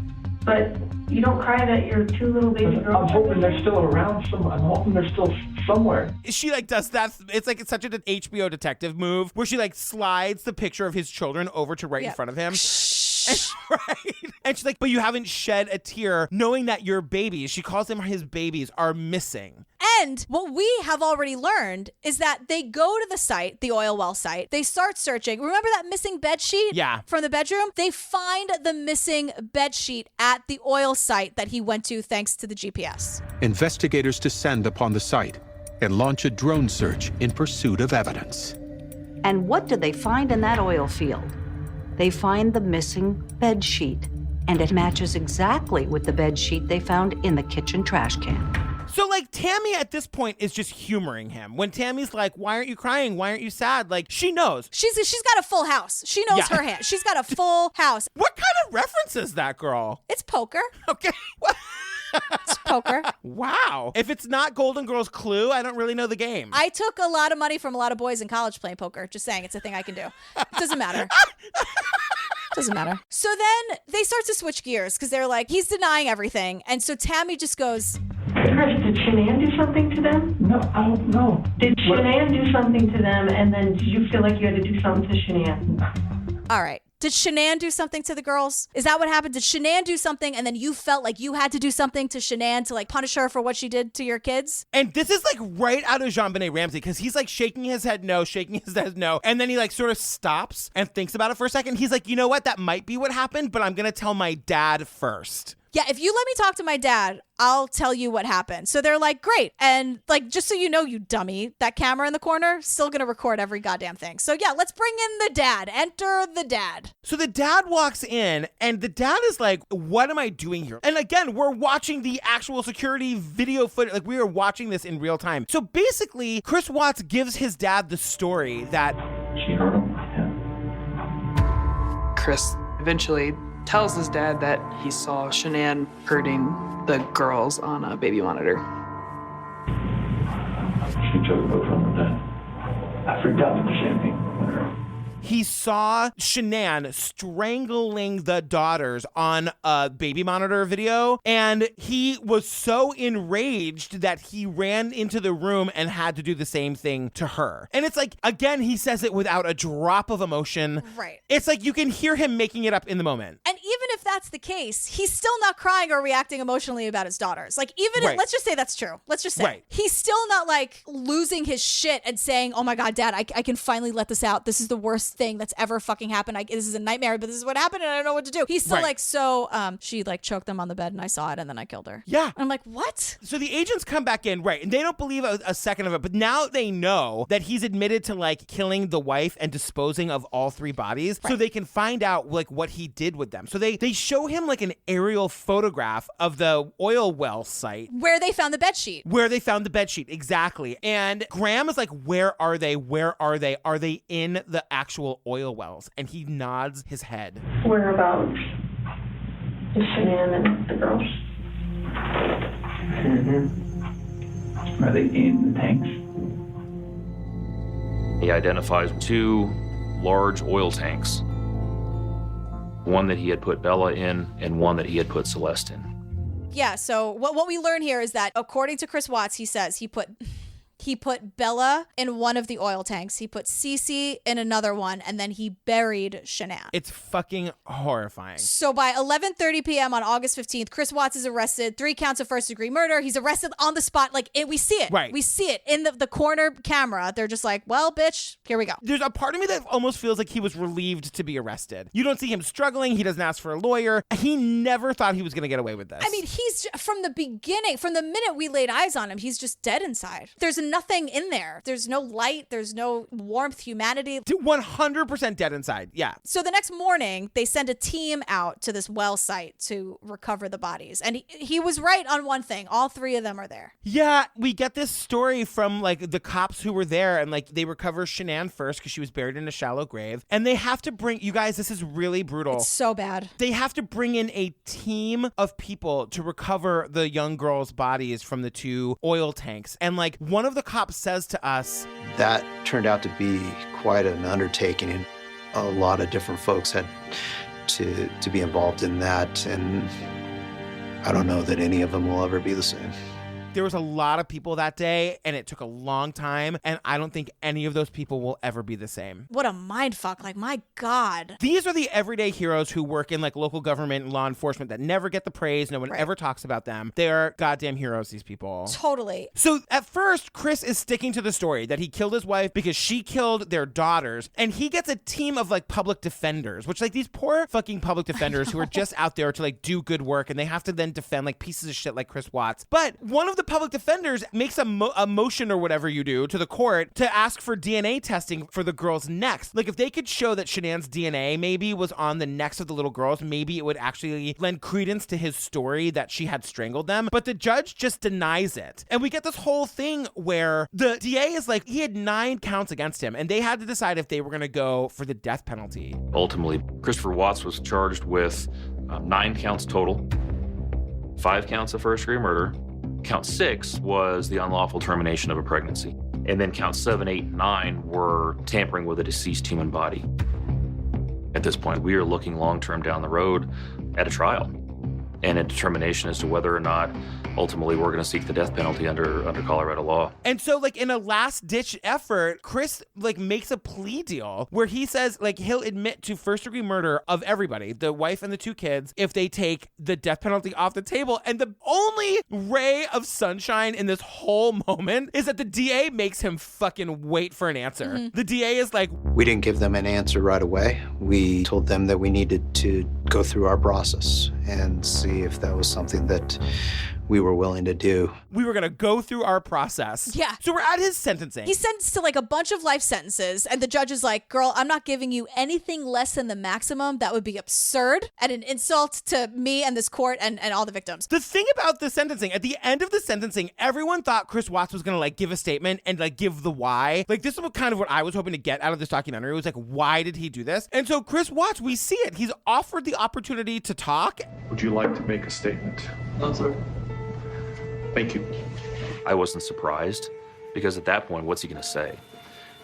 But you don't cry that your two little baby girls. I'm hoping they're still around somewhere. I'm hoping they're still somewhere. She like does that. It's like it's such an HBO detective move where she like slides the picture of his children over to right in front of him. And she's like, but you haven't shed a tear knowing that your babies, she calls them his babies, are missing. And what we have already learned is that they go to the site, the oil well site. They start searching. Remember that missing bed sheet? Yeah. From the bedroom? They find the missing bed sheet at the oil site that he went to thanks to the GPS. Investigators descend upon the site and launch a drone search in pursuit of evidence. And what do they find in that oil field? They find the missing bed sheet, and it matches exactly with the bed sheet they found in the kitchen trash can. So, like, Tammy at this point is just humoring him. When Tammy's like, why aren't you crying? Why aren't you sad? Like, she knows. She's got a full house. She knows her hand. She's got a full house. What kind of reference is that, girl? It's poker. Okay. What? It's poker. Wow. If it's not Golden Girls Clue, I don't really know the game. I took a lot of money from a lot of boys in college playing poker. Just saying, it's a thing I can do. It doesn't matter. Doesn't matter. So then they start to switch gears because they're like, he's denying everything. And so Tammy just goes, Chris, did Shanann do something to them? No, I don't know. Did Shanann do something to them, and then did you feel like you had to do something to Shanann? All right. Did Shanann do something to the girls? Is that what happened? Did Shanann do something and then you felt like you had to do something to Shanann to like punish her for what she did to your kids? And this is like right out of JonBenet Ramsey because he's like shaking his head no, shaking his head no. And then he like sort of stops and thinks about it for a second. He's like, you know what? That might be what happened, but I'm going to tell my dad first. Yeah, if you let me talk to my dad, I'll tell you what happened. So they're like, great. And like, just so you know, you dummy, that camera in the corner, still going to record every goddamn thing. So yeah, let's bring in the dad. Enter the dad. So the dad walks in and the dad is like, what am I doing here? And again, we're watching the actual security video footage. Like we are watching this in real time. So basically, Chris Watts gives his dad the story that she hurt him. Yeah. Chris eventually tells his dad that he saw Shanann hurting the girls on a baby monitor. She took both of them then. I freaked out at the same thing. he saw Shanann strangling the daughters on a baby monitor video, and he was so enraged that he ran into the room and had to do the same thing to her. And it's like, again, he says it without a drop of emotion. Right. It's like you can hear him making it up in the moment. And even if that's the case, he's still not crying or reacting emotionally about his daughters. Like, even if, let's just say that's true. Let's just say he's still not like losing his shit and saying, oh my God, Dad, I can finally let this out. This is the worst thing that's ever fucking happened. This is a nightmare, but this is what happened and I don't know what to do. He's still like, she like choked them on the bed and I saw it and then I killed her. Yeah. And I'm like, what? So the agents come back in, right, and they don't believe a second of it, but now they know that he's admitted to like killing the wife and disposing of all 3 bodies, so they can find out like what he did with them. So they show him like an aerial photograph of the oil well site. Where they found the bedsheet. Where they found the bedsheet, exactly. And Graham is like, where are they? Where are they? Are they in the actual oil wells? And he nods his head. Whereabouts is Shanann and the girls? Mm-hmm. Are they in the tanks? He identifies 2 large oil tanks. One that he had put Bella in and one that he had put Celeste in. Yeah, so what we learn here is that according to Chris Watts, he says he put Bella in one of the oil tanks. He put Cece in another one, and then he buried Shanann. It's fucking horrifying. So by 11:30 p.m. on August 15th, Chris Watts is arrested. 3 counts of first-degree murder. He's arrested on the spot. Like, we see it. Right. We see it in the corner camera. They're just like, well, bitch, here we go. There's a part of me that almost feels like he was relieved to be arrested. You don't see him struggling. He doesn't ask for a lawyer. He never thought he was going to get away with this. I mean, he's from the beginning, from the minute we laid eyes on him, he's just dead inside. There's nothing in there. There's no light. There's no warmth, humanity. 100% dead inside. Yeah. So the next morning, they send a team out to this well site to recover the bodies. And he was right on one thing. All 3 of them are there. Yeah, we get this story from like the cops who were there, and like they recover Shanann first because she was buried in a shallow grave. And they have to bring, you guys, this is really brutal. It's so bad. They have to bring in a team of people to recover the young girls' bodies from the 2 oil tanks. And like one of the cops says to us, that turned out to be quite an undertaking, and a lot of different folks had to be involved in that, and I don't know that any of them will ever be the same. There was a lot of people that day, and it took a long time, and I don't think any of those people will ever be the same. What a mind fuck. Like, my God. These are the everyday heroes who work in like local government and law enforcement that never get the praise. No one ever talks about them. They are goddamn heroes, these people. Totally. So at first, Chris is sticking to the story that he killed his wife because she killed their daughters, and he gets a team of like public defenders, which like these poor fucking public defenders who are just out there to like do good work, and they have to then defend like pieces of shit like Chris Watts. But one of the public defenders makes a motion or whatever you do to the court to ask for DNA testing for the girls' necks. Like if they could show that Shanann's DNA maybe was on the necks of the little girls, maybe it would actually lend credence to his story that she had strangled them. But the judge just denies it. And we get this whole thing where the DA is like, he had 9 counts against him, and they had to decide if they were going to go for the death penalty. Ultimately, Christopher Watts was charged with 9 counts total, 5 counts of first-degree murder. Count 6 was the unlawful termination of a pregnancy. And then counts 7, 8, and 9 were tampering with a deceased human body. At this point, we are looking long-term down the road at a trial and a determination as to whether or not ultimately we're going to seek the death penalty under Colorado law. And so like in a last ditch effort, Chris like makes a plea deal where he says like he'll admit to first degree murder of everybody, the wife and the 2 kids, if they take the death penalty off the table. And the only ray of sunshine in this whole moment is that the DA makes him fucking wait for an answer. Mm-hmm. The DA is like, we didn't give them an answer right away. We told them that we needed to go through our process and see if that was something that we were willing to do. We were going to go through our process. Yeah. So we're at his sentencing. He's sentenced to like a bunch of life sentences, and the judge is like, girl, I'm not giving you anything less than the maximum. That would be absurd and an insult to me and this court and all the victims. The thing about the sentencing, at the end of the sentencing, everyone thought Chris Watts was going to like give a statement and like give the why. Like this is kind of what I was hoping to get out of this documentary. It was like, why did he do this? And so Chris Watts, we see it. He's offered the opportunity to talk. Would you like to make a statement? No, sir. Thank you. I wasn't surprised because at that point, what's he going to say?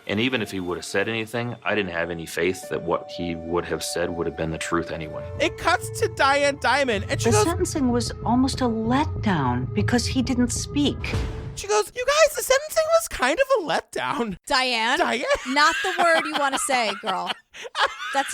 And even if he would have said anything, I didn't have any faith that what he would have said would have been the truth anyway. It cuts to Diane Diamond, and she The goes, sentencing was almost a letdown because he didn't speak. She goes, you guys, the sentencing was kind of a letdown. Diane? Not the word you want to say, girl. That's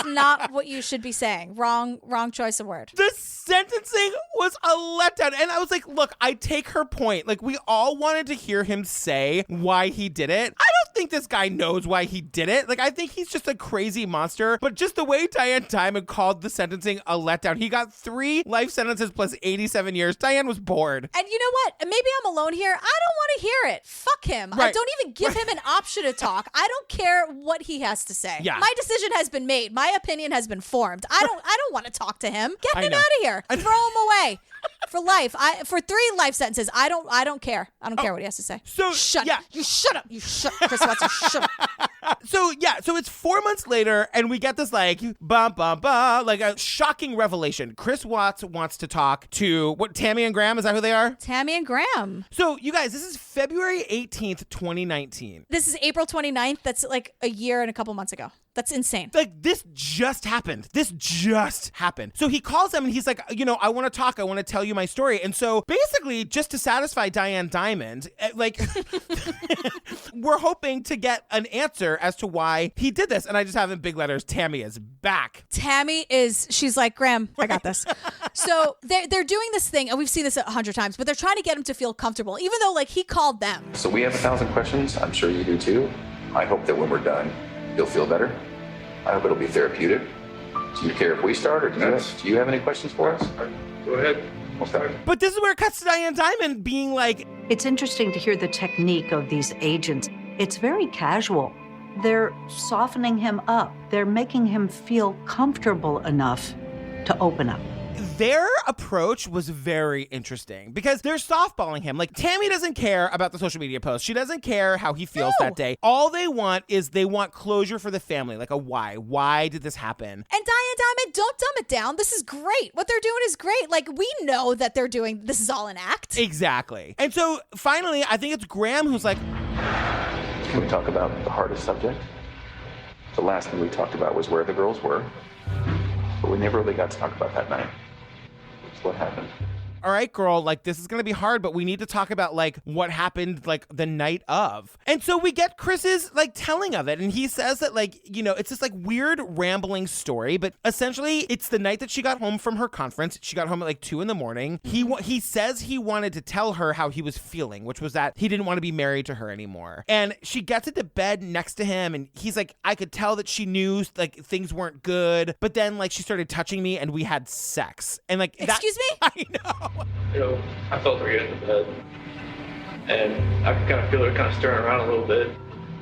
not what you should be saying. Wrong choice of word. The sentencing was a letdown. And I was like, look, I take her point. Like, we all wanted to hear him say why he did it. I don't think this guy knows why he did it. Like, I think he's just a crazy monster. But just the way Diane Dimond called the sentencing a letdown, he got 3 life sentences plus 87 years. Diane was bored. And you know what? Maybe I'm alone here. I don't want to hear it. Fuck him. Right. I don't even give him an option to talk. I don't care what he has to say. Yeah. My decision has been made. My opinion has been formed. I don't want to talk to him. Get him out of here. Throw him away. For life. For 3 life sentences. I don't care. I don't care what he has to say. So shut up. You shut up. You shut up. Chris Watson, shut up. So it's 4 months later, and we get this like like a shocking revelation. Chris Watts wants to talk to Tammy and Graham. Is that who they are? Tammy and Graham. So you guys, this is February 18th, 2019. This is April 29th. That's like a year and a couple months ago. That's insane. Like, this just happened. So he calls them and he's like, I want to talk. I want to tell you my story. And so basically, just to satisfy Diane Dimond, like, we're hoping to get an answer as to why he did this. And I just have in big letters, Tammy is back. She's like, Graham, I got this. So they're doing this thing, and we've seen this 100 times, but they're trying to get him to feel comfortable, even though, like, he called them. So we have 1,000 questions. I'm sure you do too. I hope that when we're done, you'll feel better. I hope it'll be therapeutic. Do you care if we start, or do you have any questions for us? Go ahead. Okay. But this is where it cuts to Diane Dimond being like... It's interesting to hear the technique of these agents. It's very casual. They're softening him up. They're making him feel comfortable enough to open up. Their approach was very interesting because they're softballing him. Like, Tammy doesn't care about the social media post. She doesn't care how he feels that day. All they want is closure for the family, like a why. Why did this happen? And Diane Dimond, don't dumb it down. This is great. What they're doing is great. Like, we know that this is all an act. Exactly. And so finally, I think it's Graham who's like, can we talk about the hardest subject? The last thing we talked about was where the girls were, but we never really got to talk about that night. That's what happened. all right, girl, like, this is going to be hard, but we need to talk about, like, what happened, like, the night of. And so we get Chris's, like, telling of it. And he says that, like, you know, it's this, like, weird rambling story, but essentially it's the night that she got home from her conference. She got home at, like, 2 a.m. He says he wanted to tell her how he was feeling, which was that he didn't want to be married to her anymore. And she gets into bed next to him, and he's like, I could tell that she knew, like, things weren't good. But then, like, she started touching me, and we had sex. And, like, excuse me? I know. You know, I felt her get in the bed, and I could kind of feel her kind of stirring around a little bit.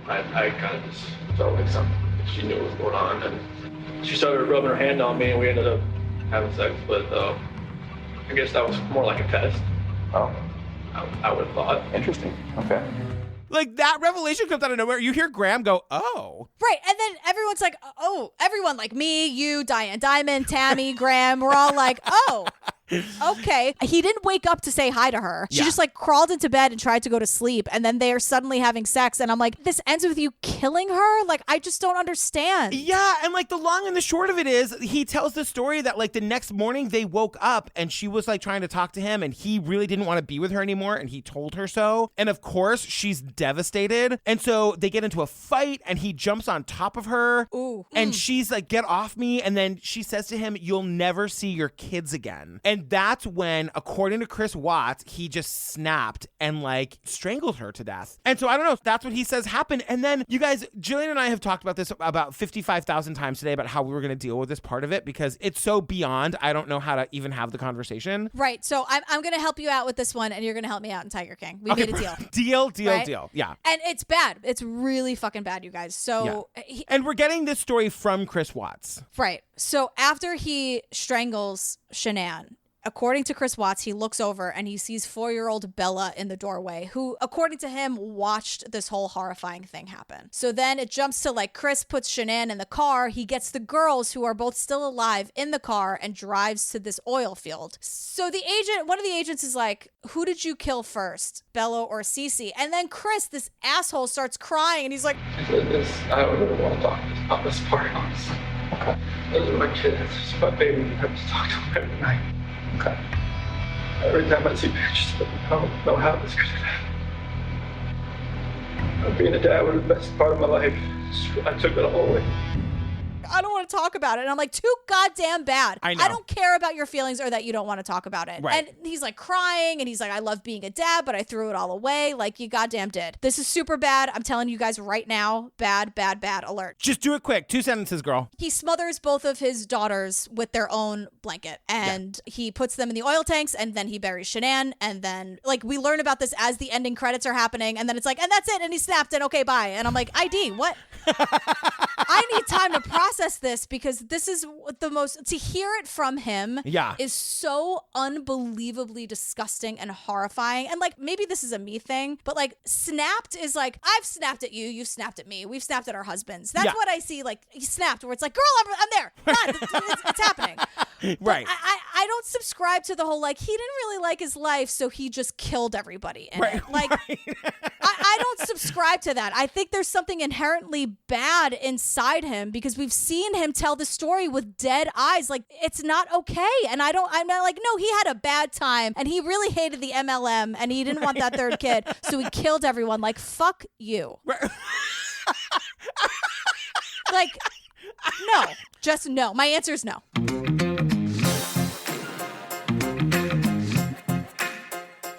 I kind of just felt like something, she knew what was going on, and she started rubbing her hand on me, and we ended up having sex, but I guess that was more like a test. Oh. I would have thought. Interesting. Okay. Like, that revelation comes out of nowhere. You hear Graham go, oh. Right. And then everyone's like, oh, everyone, like me, you, Diane Dimond, Tammy, Graham, we're all like, oh, okay. He didn't wake up to say hi to her. She just like crawled into bed and tried to go to sleep. And then they are suddenly having sex. And I'm like, this ends with you killing her? Like, I just don't understand. Yeah. And like the long and the short of it is he tells the story that like the next morning they woke up and she was like trying to talk to him and he really didn't want to be with her anymore. And he told her so. And of course she's devastated. And so they get into a fight and he jumps on top of her. Ooh. And she's like, get off me. And then she says to him, you'll never see your kids again. And that's when, according to Chris Watts, he just snapped and like strangled her to death. And so I don't know if that's what he says happened. And then you guys, Jillian and I have talked about this about 55,000 times today about how we were going to deal with this part of it because it's so beyond, I don't know how to even have the conversation. Right. So I'm going to help you out with this one and you're going to help me out in Tiger King. We made a deal. Deal. Yeah. And it's bad. It's really fucking bad, you guys. So, and we're getting this story from Chris Watts. Right. So after he strangles Shanann, according to Chris Watts, he looks over and he sees 4-year-old Bella in the doorway, who, according to him, watched this whole horrifying thing happen. So then it jumps to like Chris puts Shanann in the car. He gets the girls who are both still alive in the car and drives to this oil field. So the agent, one of the agents is like, who did you kill first, Bella or Cece? And then Chris, this asshole, starts crying and he's like, I don't really want to talk about this part, honestly. Those are my kids. It's my baby. I have to talk to them every night. Okay. Every time I see pictures of them, I don't know how this could have happened. Being a dad was the best part of my life. I took it all away. I don't want to talk about it. And I'm like, too goddamn bad. I know. I don't care about your feelings or that you don't want to talk about it. Right. And he's like crying and he's like, I love being a dad, but I threw it all away. Like, you goddamn did. This is super bad. I'm telling you guys right now, bad, bad, bad alert. Just do it quick. 2 sentences, girl. He smothers both of his daughters with their own blanket and he puts them in the oil tanks and then he buries Shanann. And then like we learn about this as the ending credits are happening. And then it's like, and that's it. And he snapped and okay, bye. And I'm like, ID, what? I need time to process this because this is the most, to hear it from him is so unbelievably disgusting and horrifying. And like, maybe this is a me thing, but like snapped is like, I've snapped at you, you've snapped at me, we've snapped at our husbands. That's what I see. Like he snapped where it's like, girl, I'm there. God, it's happening. Right. I don't subscribe to the whole like, he didn't really like his life, so he just killed everybody in it. Like, I don't subscribe to that. I think there's something inherently bad inside him because we've seen him tell the story with dead eyes. Like, it's not okay. And I'm not like, no, he had a bad time and he really hated the MLM and he didn't want that third kid, so he killed everyone. Like, fuck you. Like, no, just no. My answer is no.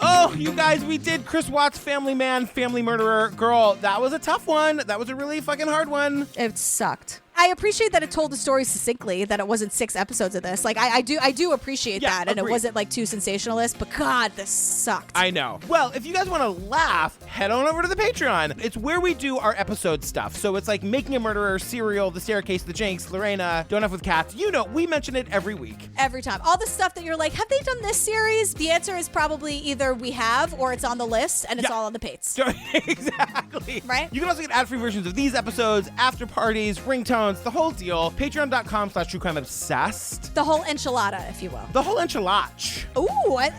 Oh, you guys, we did Chris Watts, Family Man, Family Murderer. Girl, that was a tough one. That was a really fucking hard one. It sucked. I appreciate that it told the story succinctly, that it wasn't 6 episodes of this. Like, I do appreciate that. And it wasn't like too sensationalist, but God, this sucked. I know. Well, if you guys want to laugh, head on over to the Patreon. It's where we do our episode stuff. So it's like Making a Murderer, Serial, The Staircase, The Jinx, Lorena, Don't F with Cats. You know, we mention it every week. Every time. All the stuff that you're like, have they done this series? The answer is probably either we have or it's on the list and it's all on the Pates. Exactly. Right? You can also get ad-free versions of these episodes, after parties, ringtones, the whole deal. Patreon.com/truecrimeobsessed. The whole enchilada, if you will. The whole enchilada. Ooh,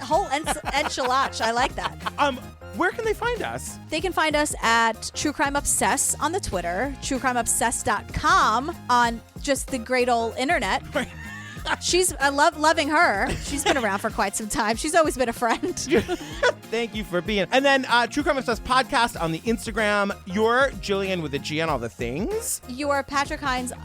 whole enchilada. I like that. Where can they find us? They can find us at True Crime Obsess on the Twitter, truecrimeobsessed.com on just the great old internet. I love loving her. She's been around for quite some time. She's always been a friend. Thank you for being. And then True Crime Obsessed podcast on the Instagram. You're Jillian with a G on all the things. You are Patrick Hines _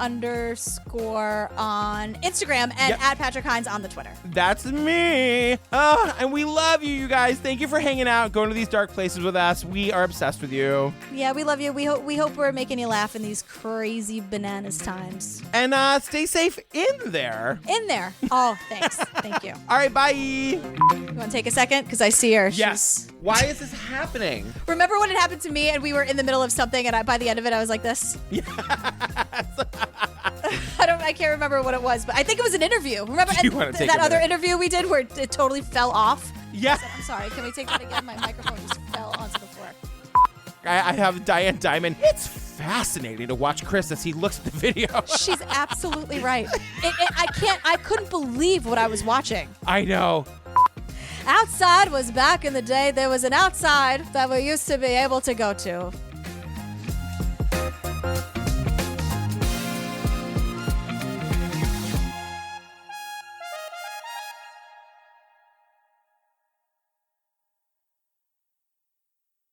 on Instagram and at Patrick Hines on the Twitter. That's me. Oh, and we love you, you guys. Thank you for hanging out, going to these dark places with us. We are obsessed with you. Yeah, we love you. We hope we're making you laugh in these crazy bananas times. And stay safe in there. In there. Oh, thanks. Thank you. All right, bye. You want to take a second? Because I see her. Yes. Why is this happening? Remember when it happened to me and we were in the middle of something and by the end of it, I was like this? Yes. I can't remember what it was, but I think it was an interview. Remember that other interview we did where it totally fell off? Yeah. I'm sorry. Can we take that again? My microphone just fell onto the floor. I have Diane Diamond. It's fascinating to watch Chris as he looks at the video. She's absolutely right. I couldn't believe what I was watching. I know. Outside was back in the day. There was an outside that we used to be able to go to.